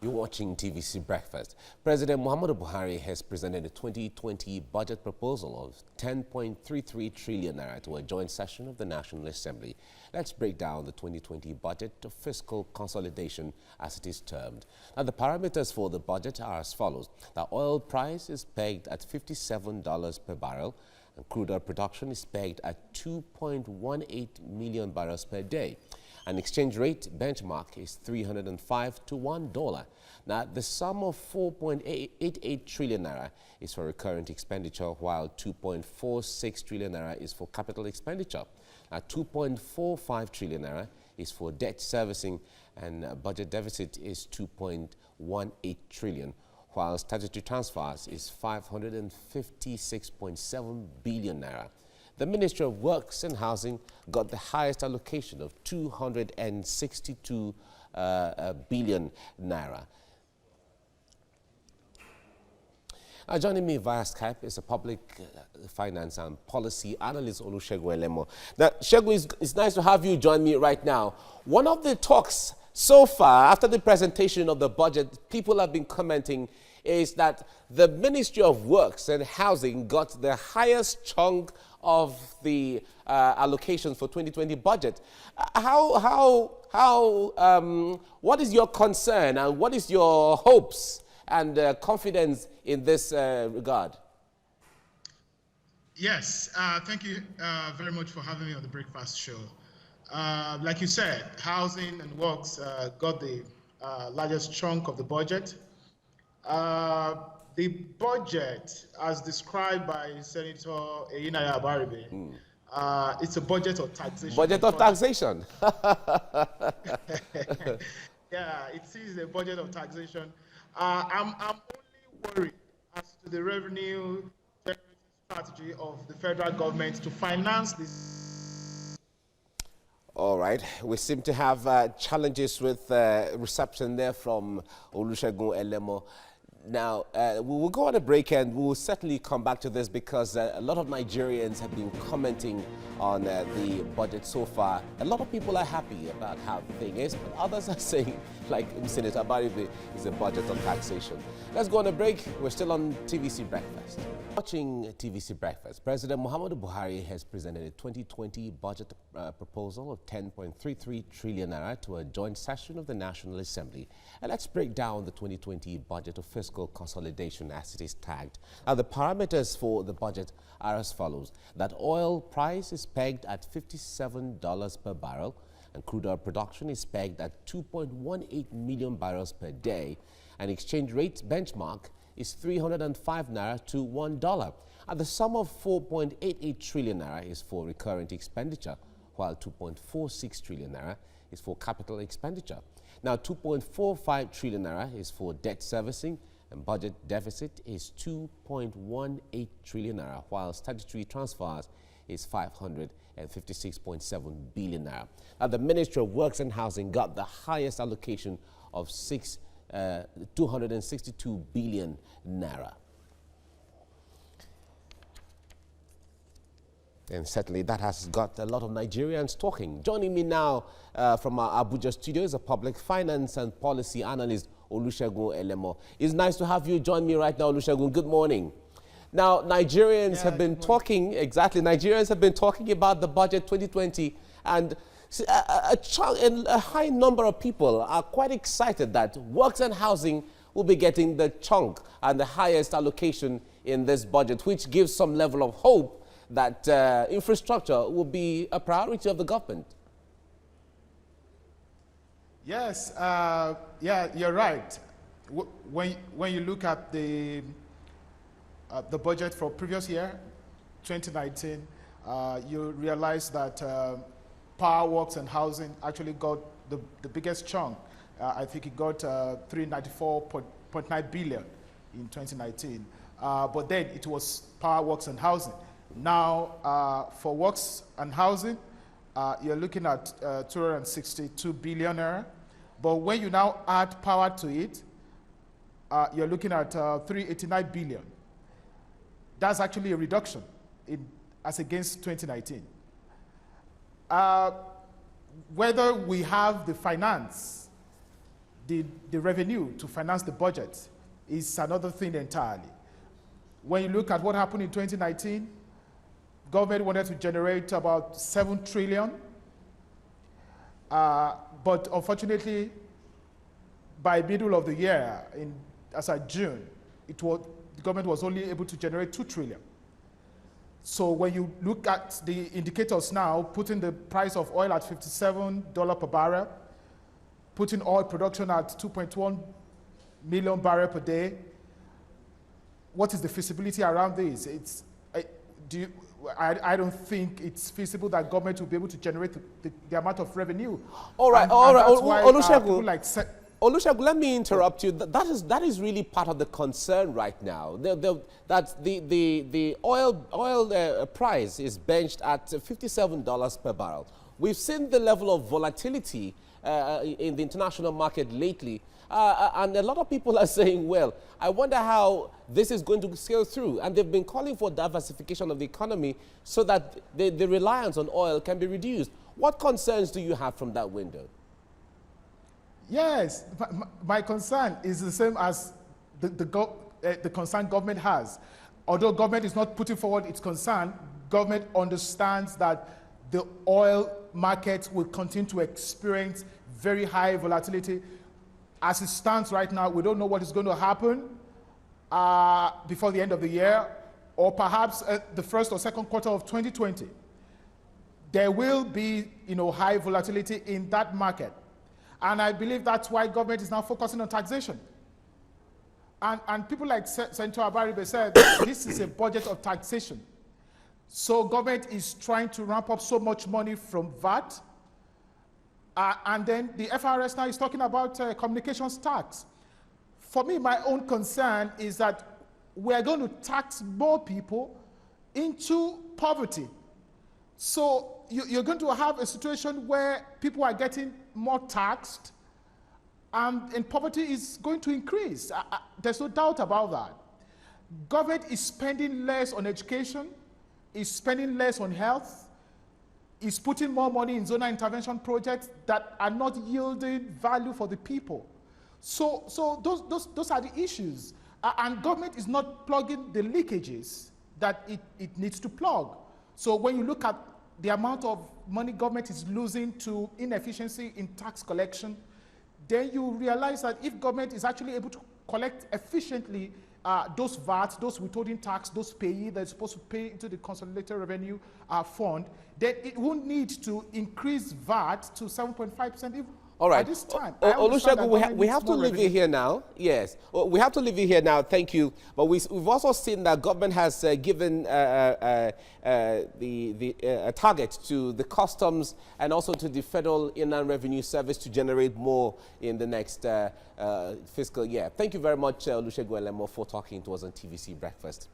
You're watching TVC Breakfast. President Muhammadu Buhari has presented a 2020 budget proposal of 10.33 trillion naira to a joint session of the National Assembly. Let's break down the 2020 budget of fiscal consolidation as it is termed. Now, the parameters for the budget are as follows. The oil price is pegged at $57 per barrel, and crude oil production is pegged at 2.18 million barrels per day. An exchange rate benchmark is 305 to $1. Now, the sum of 4.88 trillion naira is for recurrent expenditure, while 2.46 trillion naira is for capital expenditure. Now, 2.45 trillion naira is for debt servicing, and budget deficit is 2.18 trillion, while statutory transfers is 556.7 billion naira. The Ministry of Works and Housing got the highest allocation of 262 billion naira. Joining me via Skype is a public finance and policy analyst, Olusegun Elemo. Now, Segun, it's nice to have you join me right now. One of the talks so far, after the presentation of the budget, people have been commenting is that the Ministry of Works and Housing got the highest chunk of the allocations for 2020 budget. What is your concern and what is your hopes and confidence in this regard? Yes, thank you very much for having me on the Breakfast Show. Like you said, Housing and Works got the largest chunk of the budget. The budget, as described by Senator Eyinaya Abaribe, it's a budget of taxation. Budget of taxation. Yeah, it is a budget of taxation. I'm only worried as to the revenue strategy of the federal government to finance this. All right, we seem to have challenges with reception there from Olusegun Elemo. Now, we will go on a break and we will certainly come back to this because a lot of Nigerians have been commenting on the budget so far. A lot of people are happy about how the thing is, but others are saying, like Senator Abaribe, is a budget on taxation. Let's go on a break. We're still on TVC Breakfast. Watching TVC Breakfast, President Muhammadu Buhari has presented a 2020 budget proposal of 10.33 trillion naira to a joint session of the National Assembly. And let's break down the 2020 budget of fiscal consolidation as it is tagged. Now, the parameters for the budget are as follows. That oil price is pegged at $57 per barrel, and crude oil production is pegged at 2.18 million barrels per day. An exchange rate benchmark is 305 naira to $1. And the sum of 4.88 trillion naira is for recurrent expenditure, while 2.46 trillion naira is for capital expenditure. Now, 2.45 trillion naira is for debt servicing, and budget deficit is 2.18 trillion naira, while statutory transfers is 556.7 billion naira. Now, the Ministry of Works and Housing got the highest allocation of 262 billion naira. And certainly that has got a lot of Nigerians talking. Joining me now from our Abuja studio is a public finance and policy analyst, Olusegun Elemo. It's nice to have you join me right now, Olusegun. Good morning. Now, Nigerians have been talking, Nigerians have been talking about the budget 2020, and a high number of people are quite excited that Works and Housing will be getting the chunk and the highest allocation in this budget, which gives some level of hope that infrastructure will be a priority of the government. Yes, yeah, you're right. When you look at the budget for previous year, 2019, you realize that Power, Works and Housing actually got the biggest chunk. I think it got 394.9 billion in 2019. But then it was Power, Works and Housing. Now, for Works and Housing, you're looking at 262 billion naira. But when you now add Power to it, you're looking at 389 billion. That's actually a reduction as against 2019. Whether we have the finance the revenue to finance the budget is another thing entirely. When you look at what happened in 2019, government wanted to generate about 7 trillion, but unfortunately, by middle of the year, as of June, the government was only able to generate 2 trillion. So when you look at the indicators now, putting the price of oil at $57 per barrel, putting oil production at 2.1 million barrels per day, what is the feasibility around this? I don't think it's feasible that government will be able to generate the amount of revenue. All right, that's why, Olusegun, Olusegun, let me interrupt you. That is really part of the concern right now. That the oil price is benched at $57 per barrel. We've seen the level of volatility in the international market lately. And a lot of people are saying, well, I wonder how this is going to scale through. And they've been calling for diversification of the economy so that the reliance on oil can be reduced. What concerns do you have from that window? Yes, my concern is the same as the concern government has. Although government is not putting forward its concern, government understands that the oil market will continue to experience very high volatility. As it stands right now, we don't know what is going to happen before the end of the year, or perhaps the first or second quarter of 2020. There will be, high volatility in that market. And I believe that's why government is now focusing on taxation. And people like Senator Abaribe said, this is a budget of taxation. So government is trying to ramp up so much money from VAT. And then the FRS now is talking about communications tax. For me, my own concern is that we're going to tax more people into poverty. So you're going to have a situation where people are getting more taxed and poverty is going to increase. There's no doubt about that. Government is spending less on education, is spending less on health, is putting more money in zonal intervention projects that are not yielding value for the people. So those are the issues. And government is not plugging the leakages that it needs to plug. So when you look at the amount of money government is losing to inefficiency in tax collection, then you realize that if government is actually able to collect efficiently those VAT, those withholding tax, those payees that are supposed to pay into the consolidated revenue fund, then it won't need to increase VAT to 7.5% all right. at this time. Olusegun, we have to leave you here now. Yes, we have to leave you here now. Thank you. But we've also seen that government has given a target to the customs and also to the Federal Inland Revenue Service to generate more in the next fiscal year. Thank you very much, Olusegun Elemo, for talking to us on TVC Breakfast.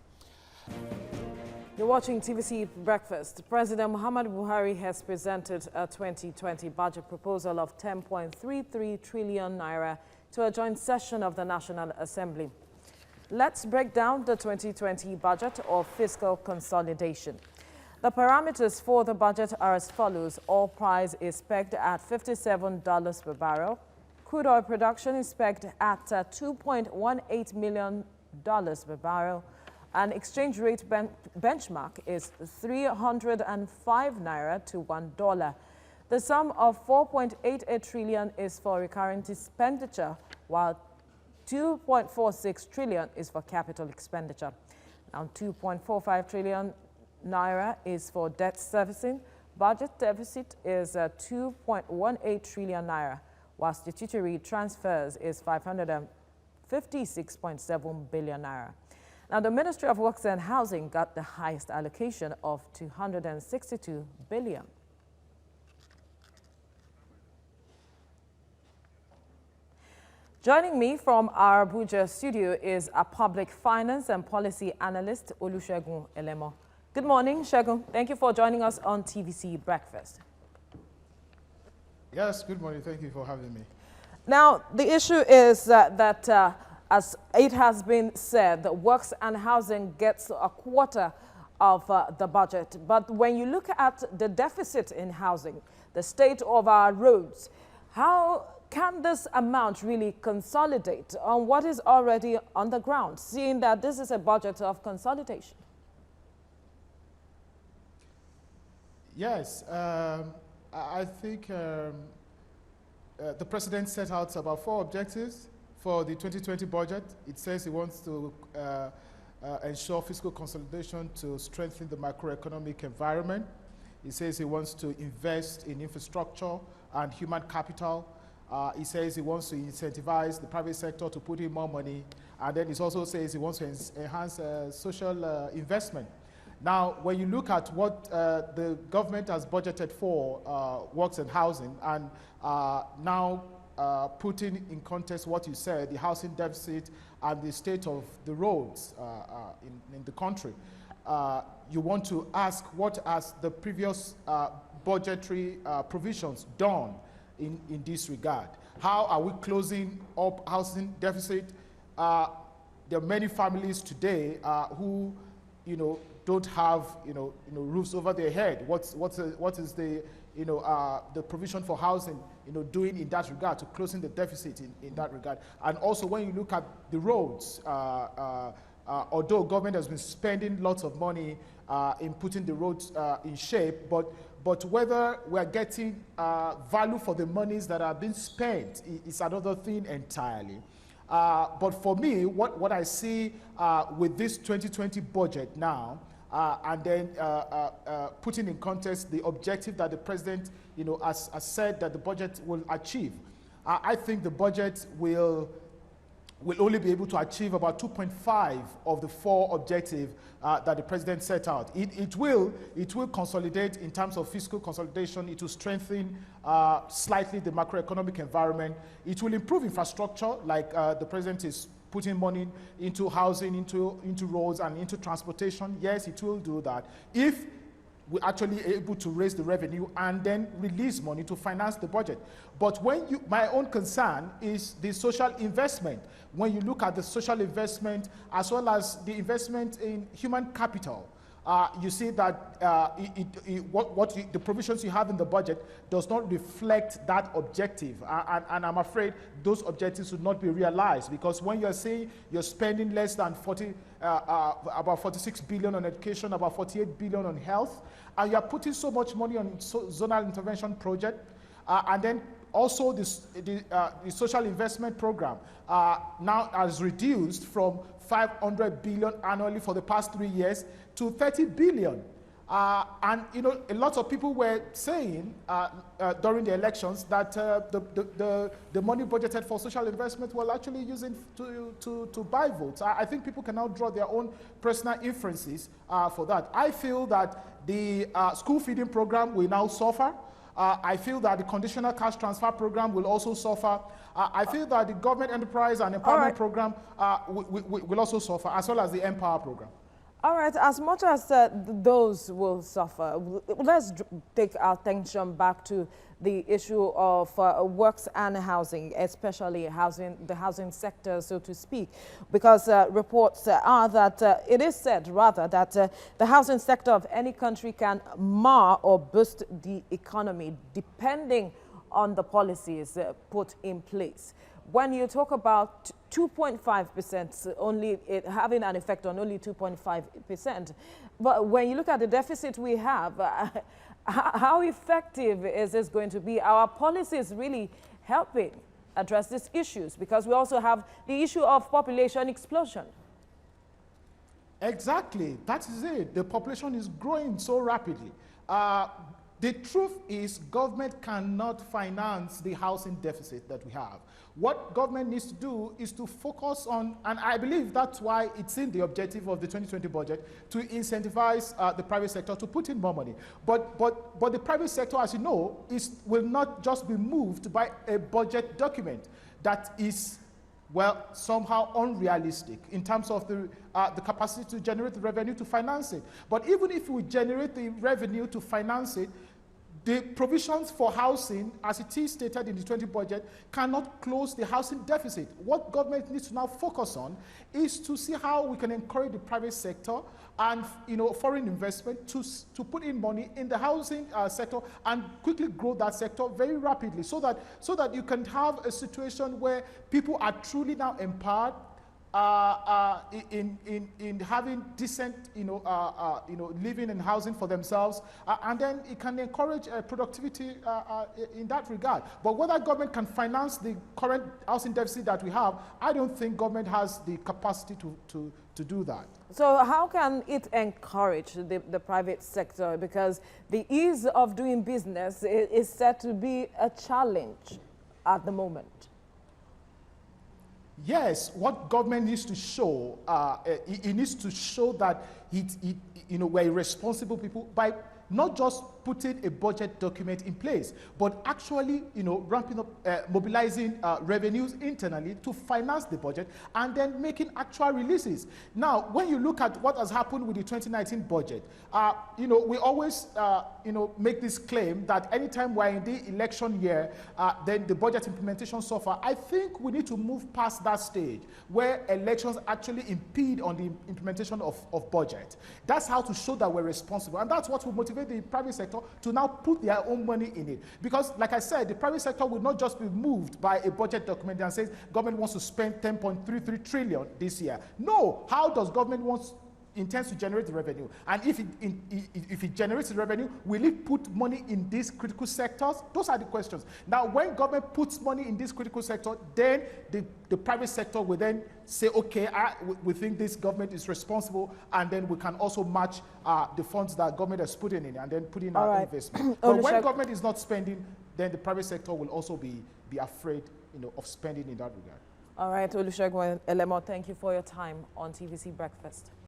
You're watching TVC Breakfast. President Muhammadu Buhari has presented a 2020 budget proposal of 10.33 trillion naira to a joint session of the National Assembly. Let's break down the 2020 budget of fiscal consolidation. The parameters for the budget are as follows. Oil price is pegged at $57 per barrel. Crude oil production is pegged at $2.18 million per barrel. An exchange rate benchmark is 305 naira to $1. The sum of 4.88 trillion is for recurrent expenditure, while 2.46 trillion is for capital expenditure. Now 2.45 trillion naira is for debt servicing. Budget deficit is 2.18 trillion naira, while statutory transfers is 556.7 billion naira. Now, the Ministry of Works and Housing got the highest allocation of 262 billion. Joining me from our Abuja studio is a public finance and policy analyst, Olusegun Elemo. Good morning, Segun. Thank you for joining us on TVC Breakfast. Yes, good morning. Thank you for having me. Now, the issue is that as it has been said, that Works and Housing gets a quarter of the budget. But when you look at the deficit in housing, the state of our roads, how can this amount really consolidate on what is already on the ground, seeing that this is a budget of consolidation? Yes, I think the president set out about 4 objectives for the 2020 budget. It says he wants to ensure fiscal consolidation to strengthen the macroeconomic environment. He says he wants to invest in infrastructure and human capital. He says he wants to incentivize the private sector to put in more money. And then he also says he wants to enhance social investment. Now, when you look at what the government has budgeted for works and housing, and now putting in context what you said, the housing deficit and the state of the roads in the country, you want to ask what has the previous budgetary provisions done in this regard? How are we closing up housing deficit? There are many families today who, don't have, roofs over their head. What is the, the provision for housing, doing in that regard to closing the deficit in that regard? And also, when you look at the roads, although government has been spending lots of money in putting the roads in shape, but whether we're getting value for the monies that are being spent is another thing entirely. But for me, what I see with this 2020 budget now, and then putting in context the objective that the president, has said that the budget will achieve, I think the budget will only be able to achieve about 2.5 of the 4 objectives that the president set out. It will consolidate in terms of fiscal consolidation. It will strengthen slightly the macroeconomic environment. It will improve infrastructure, like the president is putting money into housing, into roads, and into transportation. Yes, it will do that if we're actually able to raise the revenue and then release money to finance the budget. But my own concern is the social investment. When you look at the social investment as well as the investment in human capital, you see that the provisions you have in the budget does not reflect that objective. And I'm afraid those objectives would not be realized, because when you're saying you're spending less than about 46 billion on education, about 48 billion on health, and you're putting so much money on zonal intervention project, and then also the social investment program now has reduced from 500 billion annually for the past 3 years to 30 billion. And a lot of people were saying during the elections that the money budgeted for social investment was actually using to buy votes. I think people can now draw their own personal inferences for that. I feel that the school feeding program will now suffer. I feel that the conditional cash transfer program will also suffer. I feel that the government enterprise and empowerment program will also suffer, as well as the Empower program. All right, as much as those will suffer, let's take our attention back to the issue of works and housing, especially the housing sector, so to speak, because reports are that it is said, rather, that the housing sector of any country can mar or boost the economy, depending on the policies put in place. When you talk about 2.5%, only having an effect on only 2.5%, but when you look at the deficit we have, how effective is this going to be? Our policies really helping address these issues, because we also have the issue of population explosion. Exactly, that is it. The population is growing so rapidly. The truth is, government cannot finance the housing deficit that we have. What government needs to do is to focus on, and I believe that's why it's in the objective of the 2020 budget, to incentivize the private sector to put in more money. But the private sector, as you know, will not just be moved by a budget document that is, well, somehow unrealistic in terms of the capacity to generate the revenue to finance it. But even if we generate the revenue to finance it, the provisions for housing, as it is stated in the 20 budget, cannot close the housing deficit. What government needs to now focus on is to see how we can encourage the private sector and foreign investment to put in money in the housing sector and quickly grow that sector very rapidly, so that you can have a situation where people are truly now empowered in having decent, living and housing for themselves, and then it can encourage productivity in that regard. But whether government can finance the current housing deficit that we have, I don't think government has the capacity to do that. So how can it encourage the private sector? Because the ease of doing business is said to be a challenge at the moment. Yes, what government needs to show, it needs to show that we're responsible people by not just putting a budget document in place, but actually, ramping up, mobilizing revenues internally to finance the budget and then making actual releases. Now, when you look at what has happened with the 2019 budget, we always, make this claim that anytime we're in the election year, then the budget implementation suffer. I think we need to move past that stage where elections actually impede on the implementation of budget. That's how to show that we're responsible, and that's what will motivate the private sector to now put their own money in it. Because, like I said, the private sector will not just be moved by a budget document that says government wants to spend 10.33 trillion this year. No, how does government intends to generate the revenue? And if it generates the revenue, will it put money in these critical sectors? Those are the questions. Now, when government puts money in this critical sector, then the private sector will then say, okay, we think this government is responsible, and then we can also match the funds that government has put in, and then put in our investment. But when government is not spending, then the private sector will also be afraid, of spending in that regard. All right, Olusegun Elemo, thank you for your time on TVC Breakfast.